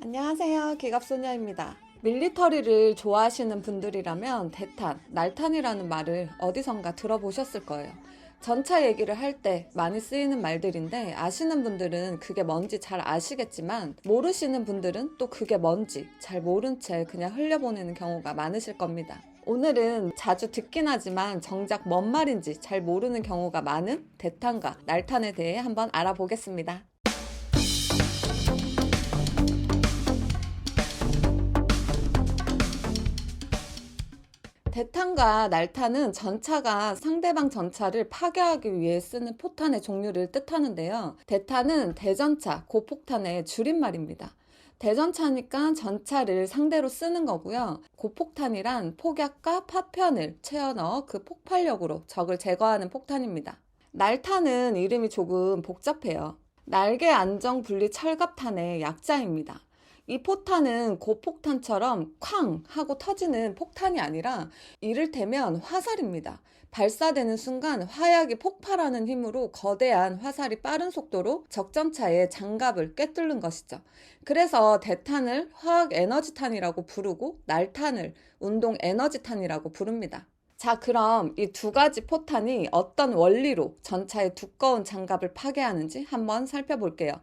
안녕하세요. 기갑소녀입니다. 밀리터리를 좋아하시는 분들이라면 대탄, 날탄이라는 말을 어디선가 들어보셨을 거예요. 전차 얘기를 할 때 많이 쓰이는 말들인데 아시는 분들은 그게 뭔지 잘 아시겠지만 모르시는 분들은 또 그게 뭔지 잘 모른 채 그냥 흘려보내는 경우가 많으실 겁니다. 오늘은 자주 듣긴 하지만 정작 뭔 말인지 잘 모르는 경우가 많은 대탄과 날탄에 대해 한번 알아보겠습니다. 대탄과 날탄은 전차가 상대방 전차를 파괴하기 위해 쓰는 포탄의 종류를 뜻하는데요. 대탄은 대전차, 고폭탄의 줄임말입니다. 대전차니까 전차를 상대로 쓰는 거고요. 고폭탄이란 폭약과 파편을 채워 넣어 그 폭발력으로 적을 제거하는 폭탄입니다. 날탄은 이름이 조금 복잡해요. 날개 안정 분리 철갑탄의 약자입니다. 이 포탄은 고폭탄처럼 쾅 하고 터지는 폭탄이 아니라 이를테면 화살입니다. 발사되는 순간 화약이 폭발하는 힘으로 거대한 화살이 빠른 속도로 적전차의 장갑을 꿰뚫는 것이죠. 그래서 대탄을 화학 에너지탄이라고 부르고 날탄을 운동 에너지탄이라고 부릅니다. 자, 그럼 이 두 가지 포탄이 어떤 원리로 전차의 두꺼운 장갑을 파괴하는지 한번 살펴볼게요.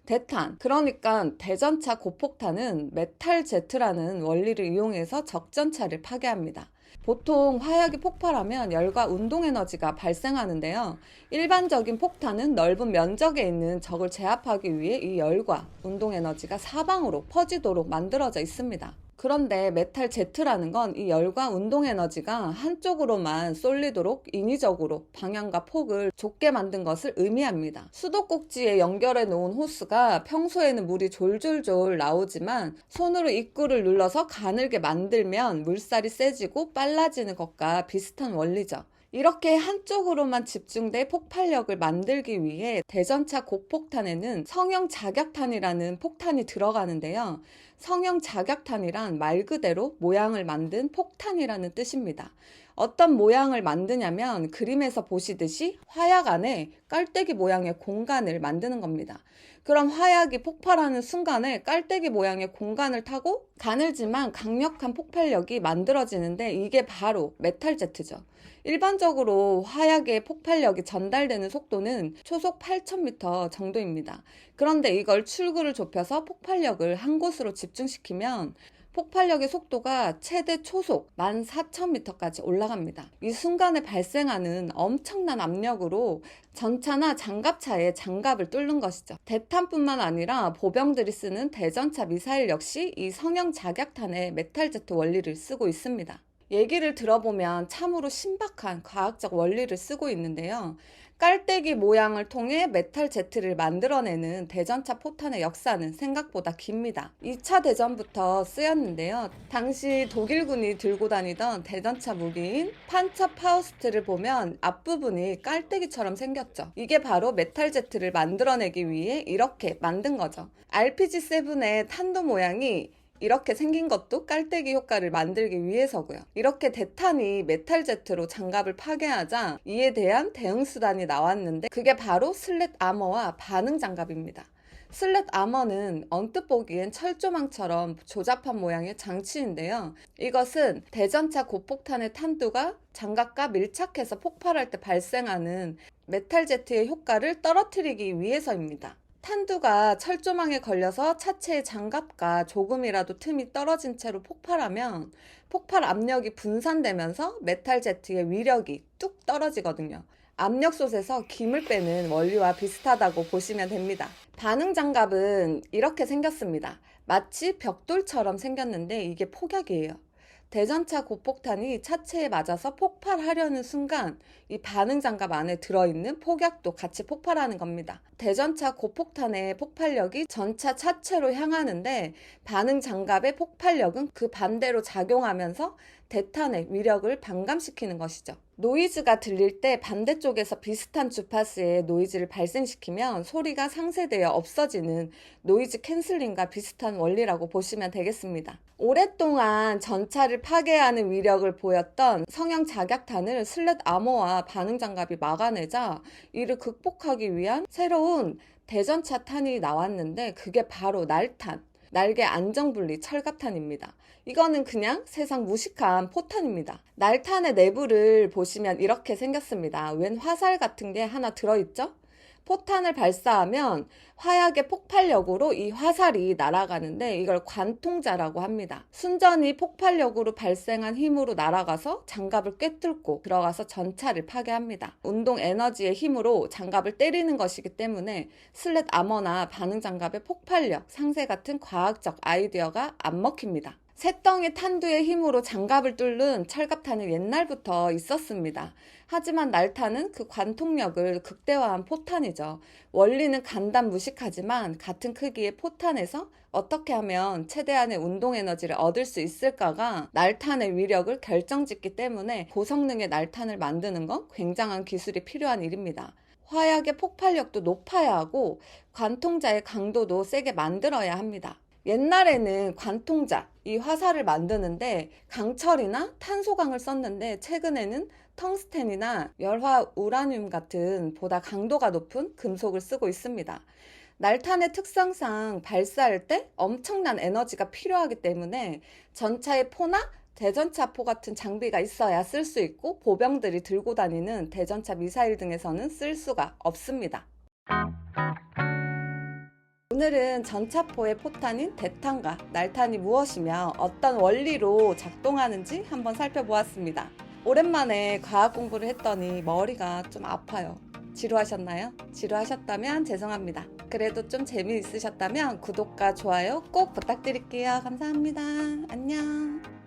대탄, 그러니까 대전차 고폭탄은 메탈 제트라는 원리를 이용해서 적전차를 파괴합니다. 보통 화약이 폭발하면 열과 운동 에너지가 발생하는데요. 일반적인 폭탄은 넓은 면적에 있는 적을 제압하기 위해 이 열과 운동 에너지가 사방으로 퍼지도록 만들어져 있습니다. 그런데 메탈 제트라는 건 이 열과 운동 에너지가 한쪽으로만 쏠리도록 인위적으로 방향과 폭을 좁게 만든 것을 의미합니다. 수도꼭지에 연결해 놓은 호스가 평소에는 물이 졸졸졸 나오지만 손으로 입구를 눌러서 가늘게 만들면 물살이 세지고 빨라지는 것과 비슷한 원리죠. 이렇게 한쪽으로만 집중돼 폭발력을 만들기 위해 대전차 고폭탄에는 성형 자격탄이라는 폭탄이 들어가는데요. 성형 자격탄이란 말 그대로 모양을 만든 폭탄이라는 뜻입니다. 어떤 모양을 만드냐면 그림에서 보시듯이 화약 안에 깔때기 모양의 공간을 만드는 겁니다. 그럼 화약이 폭발하는 순간에 깔때기 모양의 공간을 타고 가늘지만 강력한 폭발력이 만들어지는데 이게 바로 메탈 제트죠. 일반적으로 화약의 폭발력이 전달되는 속도는 초속 8,000m 정도입니다. 그런데 이걸 출구를 좁혀서 폭발력을 한 곳으로 집중시키면 폭발력의 속도가 최대 초속 14,000m까지 올라갑니다. 이 순간에 발생하는 엄청난 압력으로 전차나 장갑차의 장갑을 뚫는 것이죠. 대탄뿐만 아니라 보병들이 쓰는 대전차 미사일 역시 이 성형 자격탄의 메탈 제트 원리를 쓰고 있습니다. 얘기를 들어보면 참으로 신박한 과학적 원리를 쓰고 있는데요. 깔때기 모양을 통해 메탈 제트를 만들어내는 대전차 포탄의 역사는 생각보다 깁니다. 2차 대전부터 쓰였는데요. 당시 독일군이 들고 다니던 대전차 무기인 판처파우스트를 보면 앞부분이 깔때기처럼 생겼죠. 이게 바로 메탈 제트를 만들어내기 위해 이렇게 만든 거죠. RPG-7의 탄도 모양이 이렇게 생긴 것도 깔때기 효과를 만들기 위해서고요. 이렇게 대탄이 메탈 제트로 장갑을 파괴하자 이에 대한 대응 수단이 나왔는데 그게 바로 슬랫 아머와 반응 장갑입니다. 슬랫 아머는 언뜻 보기엔 철조망처럼 조잡한 모양의 장치인데요. 이것은 대전차 고폭탄의 탄두가 장갑과 밀착해서 폭발할 때 발생하는 메탈 제트의 효과를 떨어뜨리기 위해서입니다. 탄두가 철조망에 걸려서 차체의 장갑과 조금이라도 틈이 떨어진 채로 폭발하면 폭발 압력이 분산되면서 메탈 제트의 위력이 뚝 떨어지거든요. 압력솥에서 김을 빼는 원리와 비슷하다고 보시면 됩니다. 반응 장갑은 이렇게 생겼습니다. 마치 벽돌처럼 생겼는데 이게 폭약이에요. 대전차 고폭탄이 차체에 맞아서 폭발하려는 순간 이 반응 장갑 안에 들어있는 폭약도 같이 폭발하는 겁니다. 대전차 고폭탄의 폭발력이 전차 차체로 향하는데 반응 장갑의 폭발력은 그 반대로 작용하면서 대탄의 위력을 반감시키는 것이죠. 노이즈가 들릴 때 반대쪽에서 비슷한 주파수의 노이즈를 발생시키면 소리가 상쇄되어 없어지는 노이즈 캔슬링과 비슷한 원리라고 보시면 되겠습니다. 오랫동안 전차를 파괴하는 위력을 보였던 성형 자격탄을 슬랫 아머와 반응 장갑이 막아내자 이를 극복하기 위한 새로운 대전차 탄이 나왔는데 그게 바로 날탄. 날개 안정분리 철갑탄입니다. 이거는 그냥 세상 무식한 포탄입니다. 날탄의 내부를 보시면 이렇게 생겼습니다. 웬 화살 같은 게 하나 들어있죠? 포탄을 발사하면 화약의 폭발력으로 이 화살이 날아가는데 이걸 관통자라고 합니다. 순전히 폭발력으로 발생한 힘으로 날아가서 장갑을 꿰뚫고 들어가서 전차를 파괴합니다. 운동 에너지의 힘으로 장갑을 때리는 것이기 때문에 슬랫 아머나 반응 장갑의 폭발력, 상세 같은 과학적 아이디어가 안 먹힙니다. 새덩이 탄두의 힘으로 장갑을 뚫는 철갑탄은 옛날부터 있었습니다. 하지만 날탄은 그 관통력을 극대화한 포탄이죠. 원리는 간단무식하지만 같은 크기의 포탄에서 어떻게 하면 최대한의 운동 에너지를 얻을 수 있을까가 날탄의 위력을 결정짓기 때문에 고성능의 날탄을 만드는 건 굉장한 기술이 필요한 일입니다. 화약의 폭발력도 높아야 하고 관통자의 강도도 세게 만들어야 합니다. 옛날에는 관통자, 이 화살을 만드는데 강철이나 탄소광을 썼는데 최근에는 텅스텐이나 열화 우라늄 같은 보다 강도가 높은 금속을 쓰고 있습니다. 날탄의 특성상 발사할 때 엄청난 에너지가 필요하기 때문에 전차의 포나 대전차포 같은 장비가 있어야 쓸 수 있고 보병들이 들고 다니는 대전차 미사일 등에서는 쓸 수가 없습니다. 오늘은 전차포의 포탄인 대탄과 날탄이 무엇이며 어떤 원리로 작동하는지 한번 살펴보았습니다. 오랜만에 과학 공부를 했더니 머리가 좀 아파요. 지루하셨나요? 지루하셨다면 죄송합니다. 그래도 좀 재미있으셨다면 구독과 좋아요 꼭 부탁드릴게요. 감사합니다. 안녕.